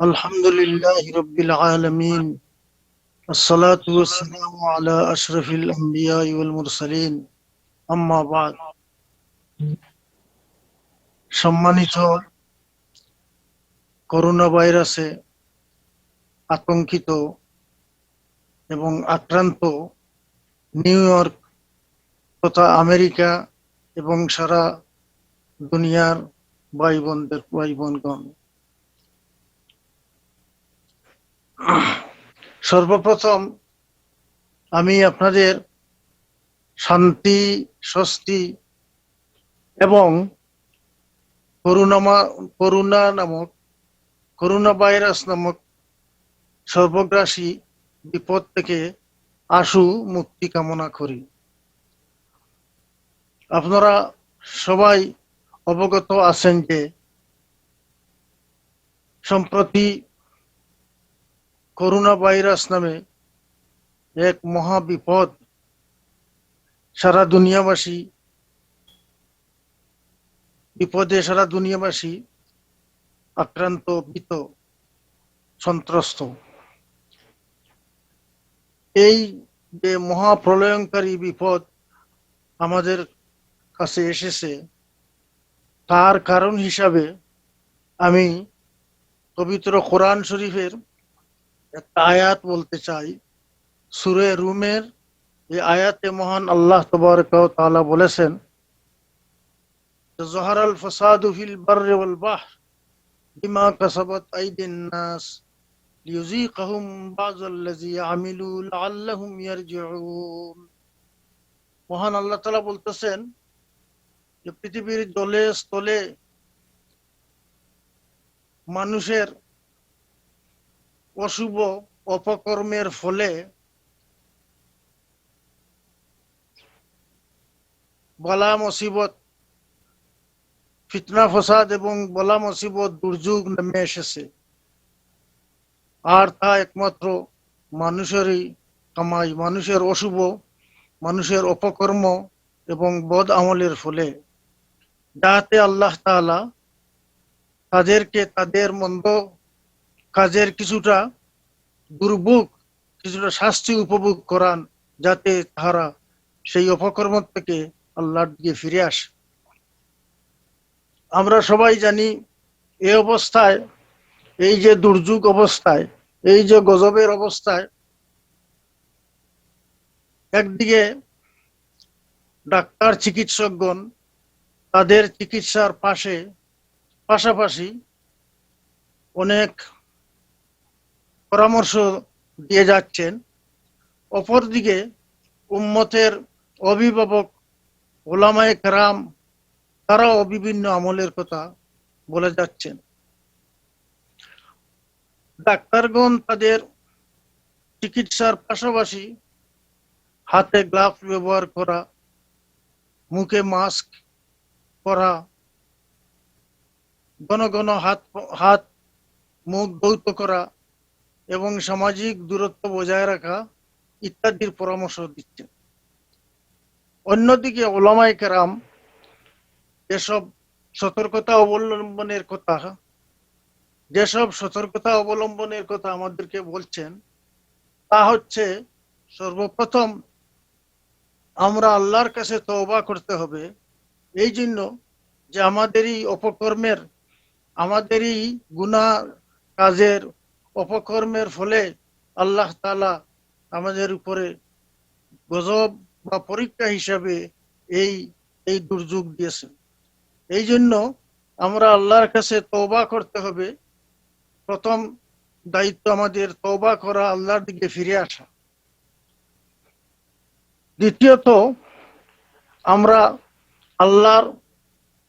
الحمد لله رب العالمين. الصلاة والسلام على أشرف الأنبياء والمرسلين. أما بعد. সম্মানিত করোনা ভাইরাসে আতঙ্কিত এবং আক্রান্ত নিউ ইয়র্ক তথা আমেরিকা এবং সারা দুনিয়ার ভাই বোনগণ, সর্বপ্রথম আমি আপনাদের শান্তি, স্বস্তি এবং করোনা ভাইরাস নামক সর্বগ্রাসী বিপদ থেকে আশু মুক্তি কামনা করি। আপনারা সবাই অবগত আছেন যে সম্প্রতি করোনা ভাইরাস নামে এক মহা বিপদ সারা দুনিয়াবাসী আক্রান্ত, ভীত, সন্ত্রস্ত। এই যে মহাপ্রলয়ঙ্কারী বিপদ আমাদের কাছে এসেছে, তার কারণ হিসাবে আমি পবিত্র কোরআন শরীফের একটা আয়াত বলতে চাই। সূরা রুমের এই আয়াতে মহান আল্লাহ তাবারক ওয়া তাআলা বলেছেন, যহরাল ফাসাদু ফিল বাররি ওয়াল বাহর বিমা কাসাবাত আইদিন নাস লিয়ুযীকাহুম বাযাল্লাযী আমিলু লাআল্লাহুম ইয়ারজিউন। মহান আল্লাহ তাআলা বলতেছেন যে পৃথিবীর জলে স্থলে মানুষের অশুভ অপকর্মের ফলে বালা মুসিবত, ফিতনা ফসাদ এবং বালা মুসিবত, দুর্যোগ নেমে এসেছে। আর তা একমাত্র মানুষেরই কামাই, মানুষের অশুভ, মানুষের অপকর্ম এবং বদ আমলের ফলে, যাতে আল্লাহ তাআলা তাদেরকে তাদের মন্দ কাজের কিছুটা দুর্ভোগ, কিছুটা শাস্তি উপভোগ করান, যাতে তারা সেই অপকর্ম থেকে আল্লাহর দিকে ফিরে আসে। আমরা সবাই জানি এই অবস্থায়, এই যে দুর্যোগ অবস্থায়, এই যে গজবের অবস্থায়, একদিকে ডাক্তার চিকিৎসকগণ তাদের চিকিৎসার পাশাপাশি অনেক পরামর্শ দিয়ে যাচ্ছেন। অপরদিকে উম্মতের অভিভাবক ওলামায়ে কেরাম তারাও বিভিন্ন আমলের কথা বলে যাচ্ছেন। ডাক্তারগণ তাদের চিকিৎসার পাশাপাশি হাতে গ্লাভস ব্যবহার করা, মুখে মাস্ক পরা, ঘন ঘন হাত মুখ ধৌত করা এবং সামাজিক দূরত্ব বজায় রাখা ইত্যাদির পরামর্শ দিচ্ছেন। অন্যদিকে ওলামায়ে কেরাম যেসব সতর্কতা অবলম্বনের কথা আমাদেরকে বলছেন, তা হচ্ছে সর্বপ্রথম আমরা আল্লাহর কাছে তওবা করতে হবে। এই জন্য যে আমাদেরই গুনাহ কাজের অপকর্মের ফলে আল্লাহ তাআলা আমাদের উপরে গজব বা পরীক্ষা হিসাবে এই দুর্যোগ দিয়েছেন। এই জন্য আমরা আল্লাহর কাছে তওবা করতে হবে। প্রথম দায়িত্ব আমাদের তওবা করা, আল্লাহর দিকে ফিরে আসা। দ্বিতীয়ত, আমরা আল্লাহর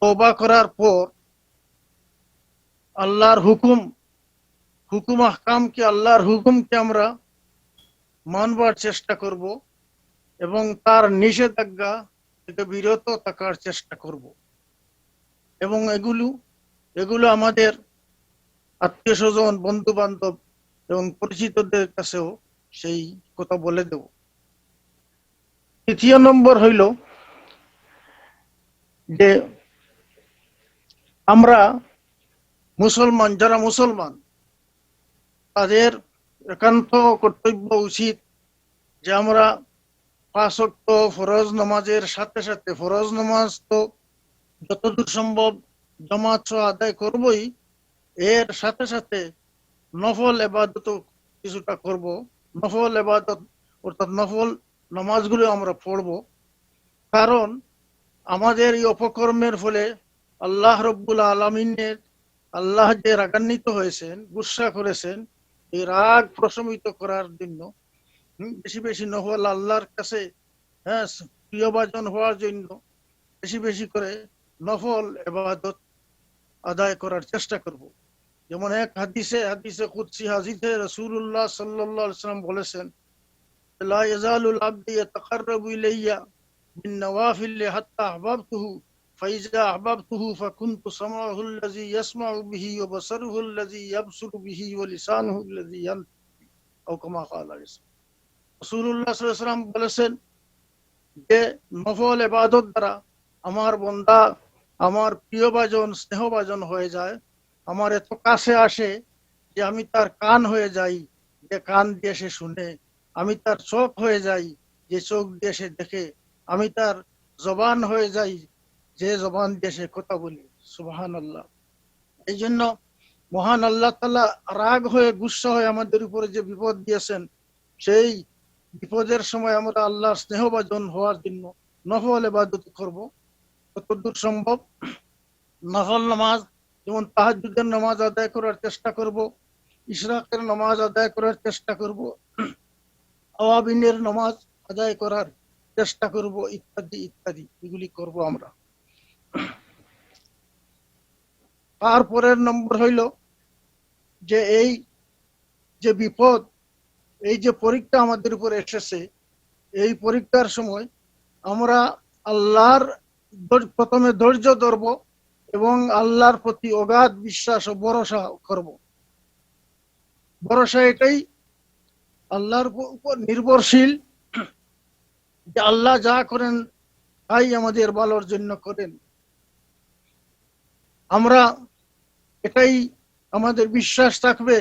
তওবা করার পর আল্লাহর আল্লাহর হুকুমকে আমরা মানবার চেষ্টা করব এবং তার নিষেধাজ্ঞা থেকে বিরত থাকার চেষ্টা করব। এবং এগুলো আমাদের আত্মীয় স্বজন, বন্ধু বান্ধব এবং পরিচিতদের কাছেও সেই কথা বলে দেব। তৃতীয় নম্বর হইল যে আমরা যারা মুসলমান, তাদের একান্ত কর্তব্য উচিত যে আমরা 5 ওয়াক্ত ফরজ নামাজের সাথে সাথে, ফরজ নামাজ তো যতদূর সম্ভব জামাত সহ আদায় করবই, এর সাথে সাথে নফল এবাদত কিছুটা করব। নফল এবাদত অর্থাৎ নফল নামাজগুলো আমরা পড়ব। কারণ আমাদের এই অপকর্মের ফলে আল্লাহ রব্বুল আলমিনের, আল্লাহ যে রাগান্বিত হয়েছেন, গুসা করেছেন, এই রাগ প্রশমিত করার জন্য বেশি বেশি নফল আল্লাহর কাছে, হ্যাঁ, প্রিয়ভাজন হওয়ার জন্য বেশি বেশি করে নফল এবাদত আদায় করার চেষ্টা করব। যেমন এক হাদিসে কুদসি হাদিসে রাসূলুল্লাহ সাল্লাল্লাহু আলাইহি ওয়াসাল্লাম বলেছেন, লা ইয়াজালুল আবদু ইয়াতাকাররাবু ইলাইয়া বিন নওয়াফিল হাত্তা আহবাবতুহু ফাইজা আহবাবতুহু ফাকুনতু সামাউহু আল্লাযী ইয়াসমাউ বিহি ওয়া বাসারুহু আল্লাযী ইয়াবসুরু বিহি ওয়া লিসানুহু আল্লাযী ইয়ানতিকু আও কামা ক্বালা রাসূলুল্লাহ সাল্লাল্লাহু আলাইহি ওয়াসাল্লাম বলেছেন যে নফল ইবাদত দ্বারা আমার বান্দা আমার প্রিয়ভাজন, স্নেহভাজন হয়ে যায়, আমার এত কাছে আসে যে আমি তার কান হয়ে যাই, যে কান দিয়ে সে শুনে, আমি তার চোখ হয়ে যাই, যে চোখ দিয়ে সে দেখে, আমি তার জবান হয়ে যাই, যে জবান দিয়ে সে কথা বলি। সুবহানাল্লাহ। এই জন্য মহান আল্লাহ তাআলা রাগ হয়ে, গুসা হয়ে আমাদের উপরে যে বিপদ দিয়েছেন, সেই বিপদের সময় আমরা আল্লাহর স্নেহভাজন হওয়ার জন্য নফল ইবাদত করব যতদূর সম্ভব। নফল নামাজ যেমন তাহাজ্জুদের নামাজ আদায় করার চেষ্টা করব, ইশরাকের নামাজ আদায় করার চেষ্টা করব, আওয়াবিনের নামাজ আদায় করার চেষ্টা করব, ইত্যাদি ইত্যাদি, এগুলি করব আমরা। তারপরের নম্বর হইল যে এই যে বিপদ, এই যে পরীক্ষা আমাদের উপরে এসেছে, এই পরীক্ষার সময় আমরা আল্লাহর প্রথমে ধৈর্য ধরব এবং আল্লাহর প্রতি অগাধ বিশ্বাস ও ভরসা করব। ভরসা এটাই, আল্লাহর উপর নির্ভরশীল, যে আল্লাহ যা করেন তাই আমাদের ভালোর জন্য করেন। আমরা এটাই আমাদের বিশ্বাস থাকবে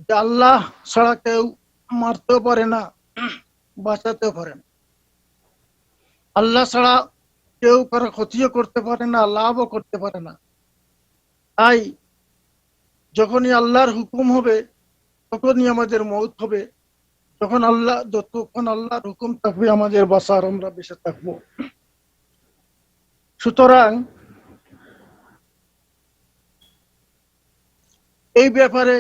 যে আল্লাহ ছাড়া কেউ মারতেও পারে না, বাঁচাতেও পারে না। আল্লাহ ছাড়া কেউ কারো ক্ষতিও করতে পারে না, লাভও করতে পারে না। তাই যখনই আল্লাহর হুকুম হবে তখনই আমাদের মৌত হবে। যতক্ষণ আল্লাহর হুকুম থাকবে আমাদের বাঁচার, আমরা বেঁচে থাকবো। সুতরাং এই ব্যাপারে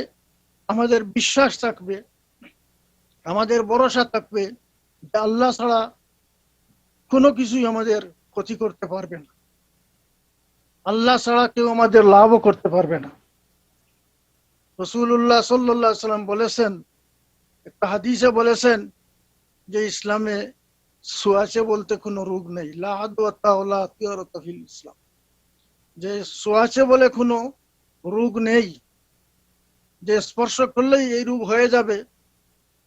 আমাদের বিশ্বাস থাকবে, আমাদের ভরসা থাকবে যে আল্লাহ ছাড়া কোনো কিছুই আমাদের ক্ষতি করতে পারবে না, আল্লাহ ছাড়া কেউ আমাদের লাভও করতে পারবে না। রাসূলুল্লাহ সাল্লাল্লাহু আলাইহি ওয়াসাল্লাম বলেছেন, একটা হাদিসে বলেছেন যে ইসলামে সোয়াচে বলতে কোনো রোগ নেই, লা আদওয়াতা ওয়ালা তিয়রাতা ফিল ইসলাম, যে সোয়াচে বলে কোনো রোগ নেই, যে স্পর্শ করলেই এই রোগ হয়ে যাবে,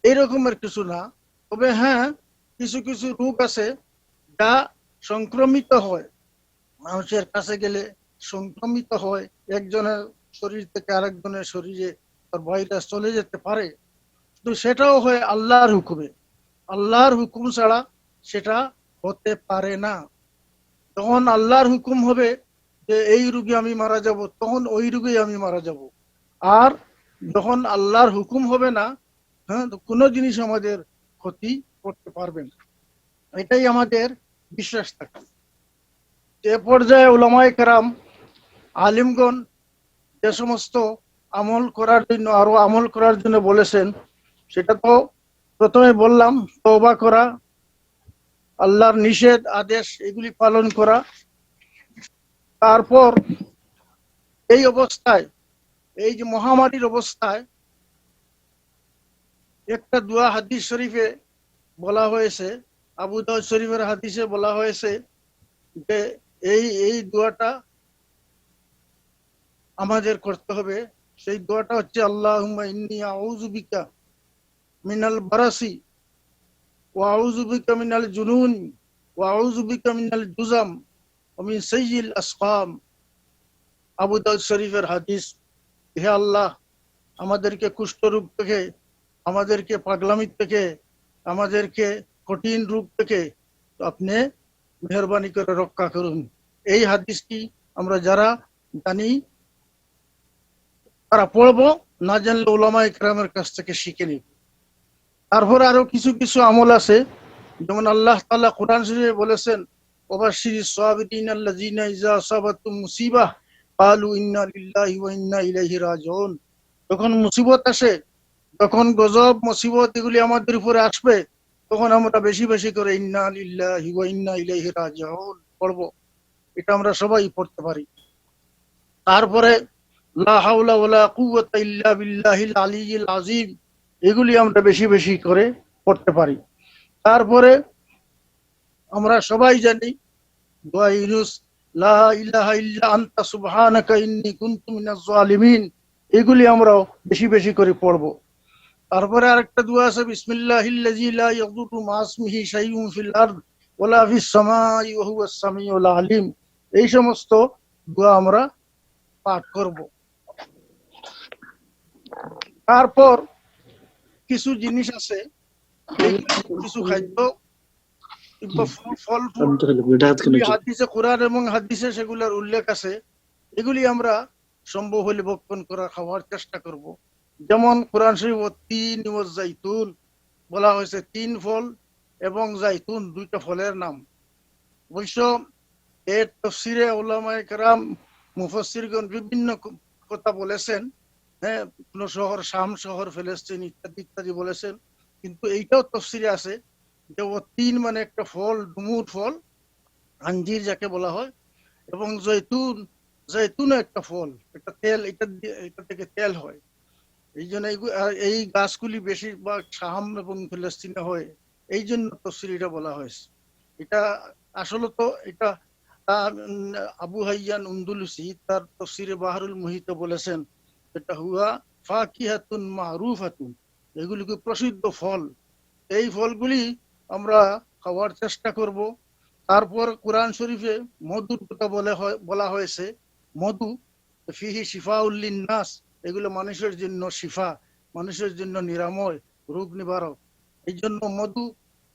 এইরকমের কিছু না। তবে হ্যাঁ, কিছু কিছু রোগ আছে যা সংক্রমিত হয়, মানুষের কাছে গেলে সংক্রমিত হয়, একজনের শরীর থেকে আরেকজনের শরীরে তার ভাইরাস চলে যেতে পারে, কিন্তু সেটাও হয় আল্লাহর হুকুমে। আল্লাহর হুকুম ছাড়া সেটা হতে পারে না। তখন আল্লাহর হুকুম হবে যে এই রোগে আমি মারা যাব, তখন ওই রোগেই আমি মারা যাব। আর যখন আল্লাহর হুকুম হবে না, হ্যাঁ, তো কোনো জিনিস আমাদের ক্ষতি করতে পারবে না। এটাই আমাদের বিশ্বাস থাকে। যে পর্যায়ে উলামায়ে কেরাম, আলিমগণ যে সমস্ত আমল করার জন্য, আরো আমল করার জন্য বলেছেন, সেটা তো প্রথমে বললাম, তওবা করা, আল্লাহর নিষেধ আদেশ এগুলি পালন করা। তারপর এই অবস্থায়, এই যে মহামারীর অবস্থায়, একটা দোয়া হাদিস শরীফে বলা হয়েছে, আবু দাউদ শরীফের হাদিসে বলা হয়েছে যে এই দোয়াটা আমাদের করতে হবে। সেই দোয়াটা হচ্ছে, আল্লাহুম্মা ইন্নী আউযু বিকা মিনাল বারাসি ওয়া আউযু বিকা মিনাল জুনুন ওয়া আউযু বিকা মিনাল জুজাম ওয়া মিন সাইয়্যিল আসকাম। আবু দাউদ শরীফের হাদিস। হে আল্লাহ, আমাদেরকে কুষ্ঠরোগ থেকে, আমাদেরকে পাগলামি থেকে, আমাদেরকে কঠিন রোগ থেকে আপনি মেহরবানি করে রক্ষা করুন। এই হাদিসটি আমরা যারা জানি তারা পড়বো, না জানলে উলামা ইকরামের কাছ থেকে শিখে নিব। তারপরে আরো কিছু কিছু আমল আছে, যেমন আল্লাহ তাআলা কোরআন শরীফে বলেছেন, ওয়াবাশশিরিস সাবিরিন আল্লাযিনা ইযা আসাবাতুহুম মুসিবাহ ক্বালু ইন্না লিল্লাহি ওয়া ইন্না ইলাইহি রাজিউন। যখন মুসিবত আসে, যখন গজব মুসিবত এগুলি আমাদের উপরে আসবে, তখন আমরা বেশি বেশি করে ইন্না লিল্লাহি ওয়া ইন্না ইলাইহি রাজিউন পড়বো। এটা আমরা সবাই পড়তে পারি। তারপরে লা হাওলা ওয়ালা কুওয়াতা ইল্লা বিল্লাহিল আলিয়্যিল আযীম, এগুলি আমরা বেশি বেশি করে পড়তে পারি। তারপরে আমরা সবাই জানি দোয়া ইউনুস, লা ইলাহা ইল্লা আনতা সুবহানাকা ইন্নী কুনতু মিনাজ জালিমিন, এগুলি আমরা বেশি বেশি করে পড়ব। তারপরে আরেকটা দোয়া আছে, বিসমিল্লাহিল্লাযী লা ইয়াদুররু মা ইসমিহি শাইউন ফিল আরদ ওয়ালা ফিস সামাই ওয়া হুয়াস সামিউল আলিম। এই সমস্ত দোয়া আমরা পাঠ করব। তারপর কিছু জিনিস আছে, কিছু খাদ্য, ফল ফুল হাদিসে, কোরআন এবং হাদিসে সেগুলোর উল্লেখ আছে, এগুলি আমরা সম্ভব হলে ভক্ষণ করা, খাওয়ার চেষ্টা করব। যেমন কোরআন শরীফ তিন ও জাইতুন বলা হয়েছে, তিন ফল এবং জাইতুন দুইটা ফলের নাম। অবশ্য এর তাফসিরে উলামায়ে কেরাম মুফাসসিরগণ বিভিন্ন কথা বলেছেন। হ্যাঁ, কোন শহর, শাম শহর, ফিলিস্তিন ইত্যাদি ইত্যাদি বলেছেন, কিন্তু এইটাও তাফসিরে আছে যে ও তিন মানে একটা ফল, ডুমুর ফল, আঞ্জির যাকে বলা হয়, এবং জৈতুন, জৈতুন একটা ফল, একটা তেল, এটা থেকে তেল হয়। এই জন্য এই গাছগুলি বেশিরভাগ শাম এবং ফিলিস্তিনে হয়, এই জন্য তফসিরিটা বলা হয়েছে। এটা আসলে তো এটা আবু হাইয়ান উন্দুলুসি তার তফসিরে বাহরুল মুহিত বলেছেন, এটা হুয়া ফাকিহাতুন মারুফাতুন, এগুলিকে প্রসিদ্ধ ফল। এই ফলগুলি আমরা খাওয়ার চেষ্টা করব। তারপর কোরআন শরীফে মধুর কথা বলা হয়েছে, মধু ফিহি শিফাউল লিন্নাস, এগুলো মানুষের জন্য শিফা, মানুষের জন্য নিরাময়, রোগ নিবারক। এই জন্য মধু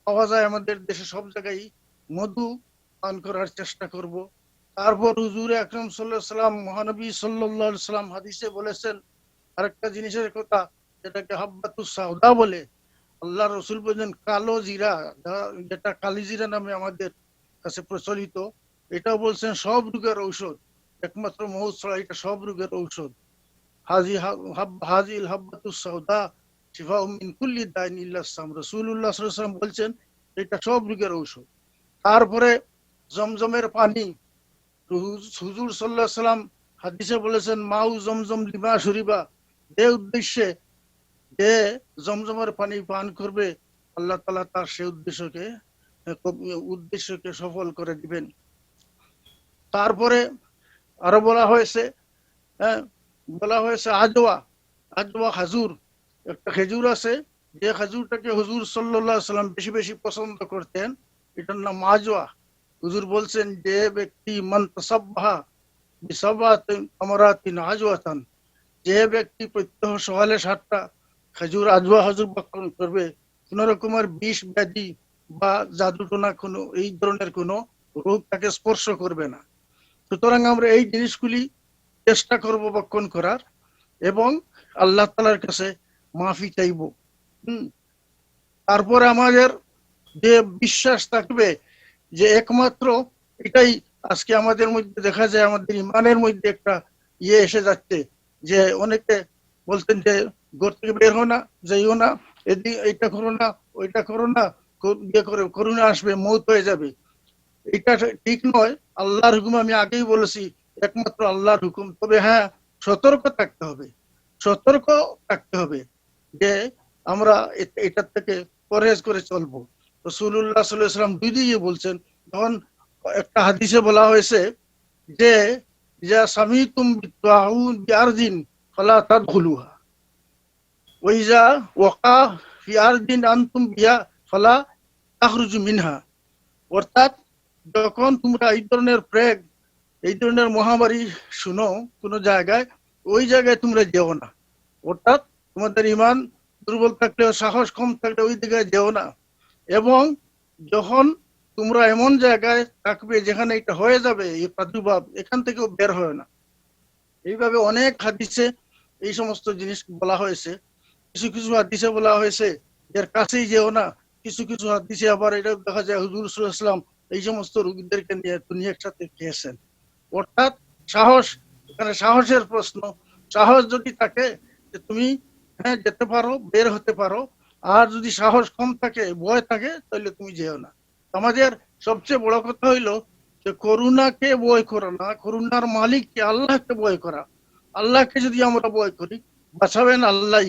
পাওয়া যায় আমাদের দেশে, সব জায়গায় মধু পান করার চেষ্টা করব। তারপর হুজুর আকরাম সাল্লাল্লাহু আলাইহি সাল্লাম, মহানবী সাল্লাল্লাহু আলাইহি সাল্লাম হাদিসে বলেছেন আরেকটা জিনিসের কথা, যেটাকে হাব্বাতুস সাউদা বলে। আল্লাহ রসুল বলেন কালো জিরা, যেটা কালি জিরা নামে আমাদের কাছে প্রচলিত, এটাও বলছেন সব রোগের ঔষধ, একমাত্র মৌত ছাড়া এটা সব রোগের ঔষধ। হাজিল হাব্বাতুস সাউদা শিফাউম মিন কুল্লি দাইন ইল্লা সাম, রাসূলুল্লাহ সাল্লাল্লাহু আলাইহি ওয়াসাল্লাম বলছেন এটা সব রোগের ঔষধ। তারপরে জমজমের পানি, হুজুর সাল্লাল্লাহু আলাইহি সাল্লাম হাদিসে বলেছেন মাউ জমজম লিমা শরিবা, এই উদ্দেশ্যে যে জমজমের পানি পান করবে, আল্লাহ তাআলা তার সেই উদ্দেশ্যকে সফল করে দিবেন। তারপরে আরো বলা হয়েছে, হ্যাঁ, বলা হয়েছে আজওয়া, আজওয়া খাজুর, একটা খেজুর আছে, যে খেজুরটাকে হুজুর সাল্লাল্লাহু আলাইহি সাল্লাম বেশি বেশি পছন্দ করতেন, এটার নাম আজওয়া। হুজুর বলছেন যে ব্যক্তি মান তাসাব্বাহা বিসাবাতিন আমরাতিন আজওয়াতান, যে ব্যক্তি প্রত্যহ সকালে 7টা খেজুর আজওয়া খেজুর ভক্ষণ করবে, কোন রকমের বিষ ব্যাধি বা জাদুটোনা কোনো এই ধরনের কোনো রোগ তাকে স্পর্শ করবে না। সুতরাং আমরা এই জিনিসগুলি চেষ্টা করব ভক্ষণ করার, এবং আল্লাহ তাআলার কাছে মাফি চাইব। তারপরে আমাদের যে বিশ্বাস থাকবে যে একমাত্র এটাই, আজকে আমাদের মধ্যে দেখা যায় আমাদের ইমানের মধ্যে একটা এসে যাচ্ছে, যে অনেকে বলতেন যে ঘর থেকে বের হো না, যাইও না, এইটা করো না, ওইটা করো না, ইয়ে করে করোনা আসবে, মৌত হয়ে যাবে। এটা ঠিক নয়। আল্লাহর হুকুম আমি আগেই বলেছি, একমাত্র আল্লাহর হুকুম। তবে হ্যাঁ, সতর্ক থাকতে হবে, সতর্ক থাকতে হবে যে আমরা এটার থেকে পরহেজ করে চলবো। রাসূলুল্লাহ সাল্লাল্লাহু আলাইহি ওয়াসাল্লাম দুই দিকে বলছেন। তখন একটা হাদিসে বলা হয়েছে যে যা সামিতুম বিতাউন বিআরদিন ফালা তাদখুলুহা ওয়া ইযা ওয়াকা ফি আরদিন আনতুম বিহা ফালা তাখরুজু মিনহা। অর্থাৎ যখন তোমরা এই ধরনের প্লেগ, এই ধরনের মহামারী শুনো কোন জায়গায়, ওই জায়গায় তোমরা যেও না। অর্থাৎ তোমাদের ইমান দুর্বল থাকলেও সাহস কম থাকলে ওই দিকে যেও না। এবং যখন তোমরা এমন জায়গায় থাকবে যেখানে এটা হয়ে যাবে এই প্রাদুর্ভাব, এখান থেকেও বের হয় না। এইভাবে অনেক হাদিসে এই সমস্ত জিনিস বলা হয়েছে। কিছু কিছু হাদিসে বলা হয়েছে এর কাছেই যেও না, কিছু কিছু হাদিসে আবার এটা দেখা যায় হুজুর সাল্লাল্লাহু আলাইহি ওয়াসাল্লাম এই সমস্ত রোগীদেরকে নিয়ে দুনিয়ার সাথে খেয়েছেন। অর্থাৎ সাহস, এখানে সাহসের প্রশ্ন। সাহস যদি থাকে যে তুমি হ্যাঁ যেতে পারো, বের হতে পারো। আর যদি সাহস কম থাকে, ভয় থাকে, তাহলে তুমি যেও না। আমাদের সবচেয়ে বড় কথা হইলো যে করুণাকে ভয় করা না, করুণার মালিককে আল্লাহকে ভয় করা। আল্লাহকে যদি আমরা ভয় করি, বাঁচাবেন আল্লাহ।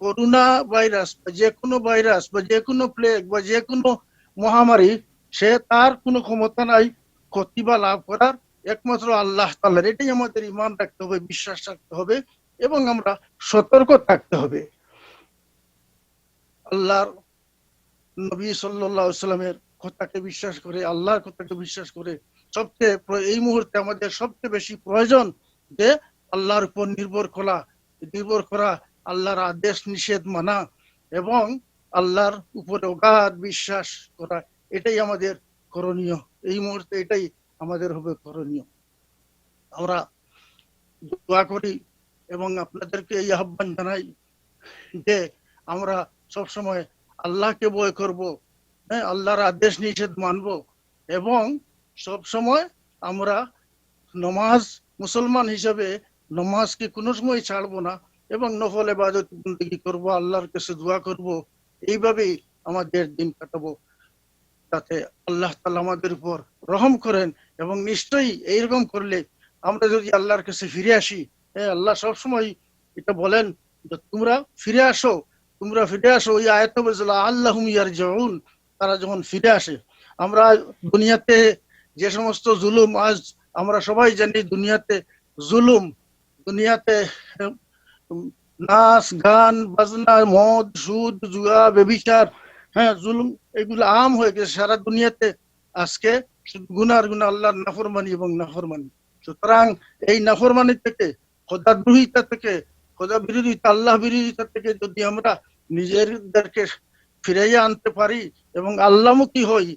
করোনা ভাইরাস বা যে কোনো ভাইরাস বা যে কোনো প্লেগ বা যে কোনো মহামারী, সে তার কোনো ক্ষমতা নাই ক্ষতি বা লাভ করার, একমাত্র আল্লাহ তাআলার। এটাই আমাদের ইমান রাখতে হবে, বিশ্বাস রাখতে হবে এবং আমরা সতর্ক থাকতে হবে। আল্লাহর নবী সাল্লাল্লাহু আলাইহি সাল্লামের কথাকে বিশ্বাস করে, আল্লাহর কথাকে বিশ্বাস করে সবচেয়ে এই মুহূর্তে আমাদের সবচেয়ে বেশি প্রয়োজন যে আল্লাহর উপর নির্ভর করা, আল্লাহর আদেশ নিষেধ মানা এবং আল্লাহর উপরে অগাধ বিশ্বাস করা। এটাই আমাদের করণীয়। এই মুহূর্তে এটাই আমাদের হবে করণীয়। আমরা দোয়া করি এবং আপনাদেরকে এই আহ্বান জানাই যে আমরা সবসময় আল্লাহকে ভয় করব, হ্যাঁ, আল্লাহর আদেশ নিষেধ মানব এবং সব সময় আমরা নমাজ, মুসলমান হিসেবে নমাজকে কোনো সময় ছাড়বো না এবং নফল ইবাদত বন্দেগী করব, আল্লাহর কাছে দোয়া করব। এইভাবেই আমাদের দিন কাটাবো, যাতে আল্লাহ তাআলা আমাদের উপর রহম করেন। এবং নিশ্চয়ই এইরকম করলে আমরা যদি আল্লাহর কাছে ফিরে আসি, আল্লাহ সবসময় এটা বলেন যে তোমরা ফিরে আসো। ওই আয়াতে বলেছে আল্লাহুম ইয়ারজিউন, তারা যখন ফিরে আসে। আমরা দুনিয়াতে যে সমস্ত জুলুম, আজ আমরা সবাই জানি দুনিয়াতে জুলুম, দুনিয়াতে নাচ গান বাজনা, মদ, সুদ, জুয়া, ব্যভিচার, হ্যাঁ, জুলুম, এগুলো আম হয়ে গেছে সারা দুনিয়াতে। আজকে গুনার গুনাহ, আল্লাহর নাফরমানি এবং নাফরমানি। সুতরাং এই নাফরমানি থেকে, খোদাদ্রোহিতা থেকে, খোদা বিরোধিতা, আল্লাহ বিরোধিতা থেকে যদি আমরা নিজেদেরকে ফিরাইয়া আনতে পারি এবং আল্লাহমুখী হই,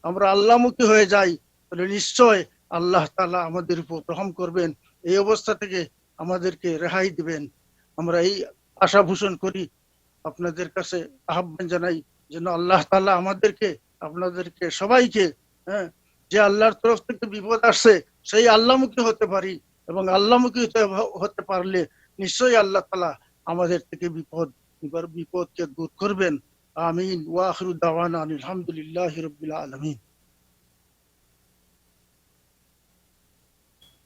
আমরা আল্লাহমুখী হয়ে যাই, তাহলে নিশ্চয় আল্লাহ তাআলা আমাদের উপর রহম করবেন, এই অবস্থা থেকে আমাদেরকে রেহাই দিবেন। আমরা এই আশা পোষণ করি, আপনাদের কাছে আহ্বান জানাই যেন আল্লাহ তাআলা আপনাদেরকে সবাইকে, হ্যাঁ, যে আল্লাহর তরফ থেকে বিপদ আসছে সেই আল্লাহমুখী হতে পারি এবং আল্লাহমুখী হতে পারলে নিশ্চয়ই আল্লাহ তাআলা আমাদের থেকে বিপদকে দূর করবেন। আমিন। ওয়া আখিরু দাওয়ানা আলহামদুলিল্লাহি রাব্বিল আলামিন।